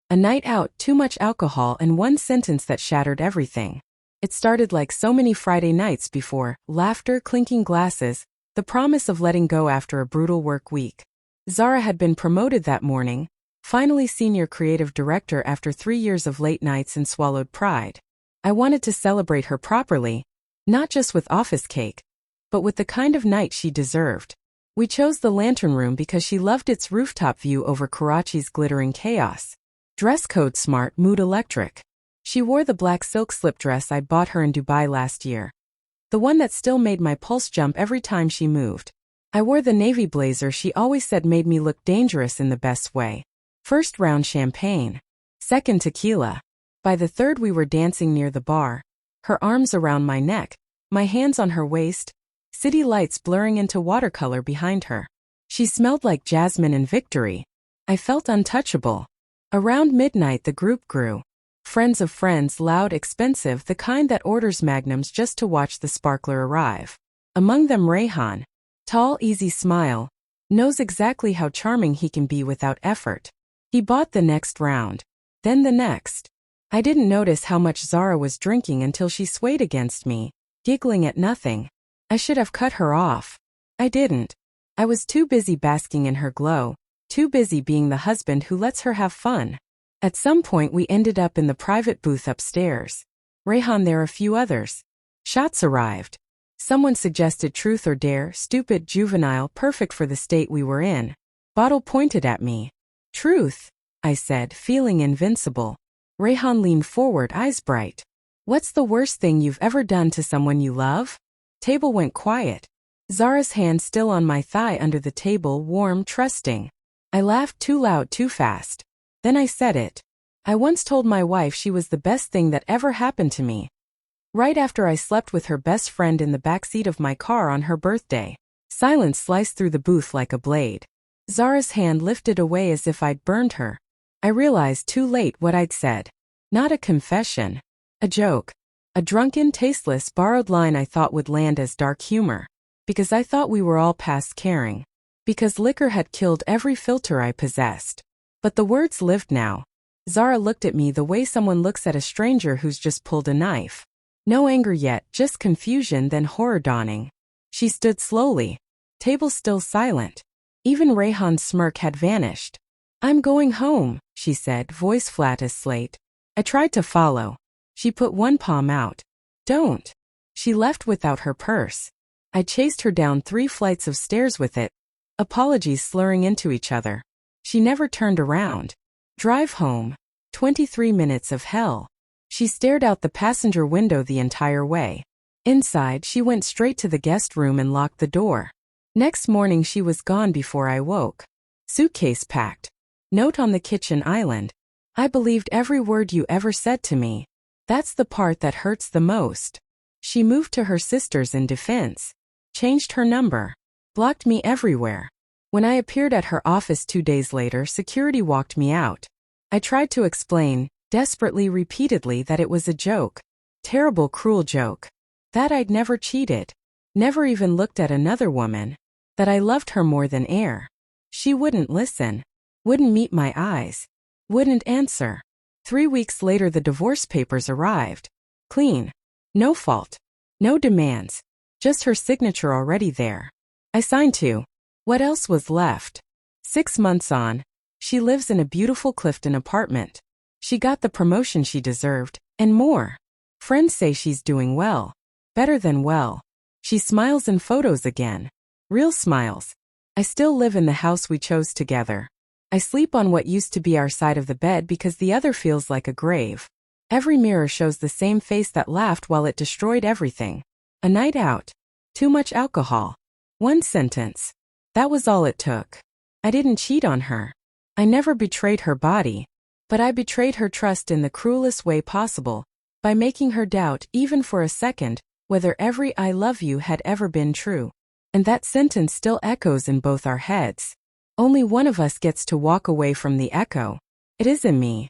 A night out, too much alcohol, and one sentence that shattered everything. It started like so many Friday nights before: laughter, clinking glasses, the promise of letting go after a brutal work week. Zara had been promoted that morning, finally senior creative director after 3 years of late nights and swallowed pride. I wanted to celebrate her properly, not just with office cake, but with the kind of night she deserved. We chose the Lantern Room because she loved its rooftop view over Karachi's glittering chaos. Dress code smart, mood electric. She wore the black silk slip dress I bought her in Dubai last year. The one that still made my pulse jump every time she moved. I wore the navy blazer she always said made me look dangerous in the best way. First round champagne. Second tequila. By the third we were dancing near the bar. Her arms around my neck, my hands on her waist, city lights blurring into watercolor behind her. She smelled like jasmine and victory. I felt untouchable. Around midnight the group grew. Friends of friends, loud, expensive, the kind that orders magnums just to watch the sparkler arrive. Among them Rayhan. Tall, easy smile. Knows exactly how charming he can be without effort. He bought the next round. Then the next. I didn't notice how much Zara was drinking until she swayed against me, giggling at nothing. I should have cut her off. I didn't. I was too busy basking in her glow. Too busy being the husband who lets her have fun. At some point we ended up in the private booth upstairs. Rayhan there, a few others. Shots arrived. Someone suggested truth or dare, stupid, juvenile, perfect for the state we were in. Bottle pointed at me. Truth, I said, feeling invincible. Rayhan leaned forward, eyes bright. What's the worst thing you've ever done to someone you love? Table went quiet. Zara's hand still on my thigh under the table, warm, trusting. I laughed too loud, too fast. Then I said it. I once told my wife she was the best thing that ever happened to me. Right after I slept with her best friend in the backseat of my car on her birthday. Silence sliced through the booth like a blade. Zara's hand lifted away as if I'd burned her. I realized too late what I'd said. Not a confession. A joke. A drunken, tasteless, borrowed line I thought would land as dark humor. Because I thought we were all past caring. Because liquor had killed every filter I possessed. But the words lived now. Zara looked at me the way someone looks at a stranger who's just pulled a knife. No anger yet, just confusion, then horror dawning. She stood slowly. Table still silent. Even Rayhan's smirk had vanished. I'm going home, she said, voice flat as slate. I tried to follow. She put one palm out. Don't. She left without her purse. I chased her down 3 flights of stairs with it. Apologies slurring into each other. She never turned around. Drive home. 23 minutes of hell. She stared out the passenger window the entire way. Inside, she went straight to the guest room and locked the door. Next morning she was gone before I woke. Suitcase packed. Note on the kitchen island. I believed every word you ever said to me. That's the part that hurts the most. She moved to her sister's in defense. Changed her number. Blocked me everywhere. When I appeared at her office 2 days later, security walked me out. I tried to explain, desperately, repeatedly, that it was a joke. Terrible, cruel joke. That I'd never cheated. Never even looked at another woman. That I loved her more than air. She wouldn't listen. Wouldn't meet my eyes. Wouldn't answer. 3 weeks later the divorce papers arrived. Clean. No fault. No demands. Just her signature already there. I signed too. What else was left? 6 months on. She lives in a beautiful Clifton apartment. She got the promotion she deserved, and more. Friends say she's doing well. Better than well. She smiles in photos again. Real smiles. I still live in the house we chose together. I sleep on what used to be our side of the bed because the other feels like a grave. Every mirror shows the same face that laughed while it destroyed everything. A night out. Too much alcohol. One sentence. That was all it took. I didn't cheat on her. I never betrayed her body. But I betrayed her trust in the cruelest way possible, by making her doubt, even for a second, whether every I love you had ever been true. And that sentence still echoes in both our heads. Only one of us gets to walk away from the echo. It isn't me.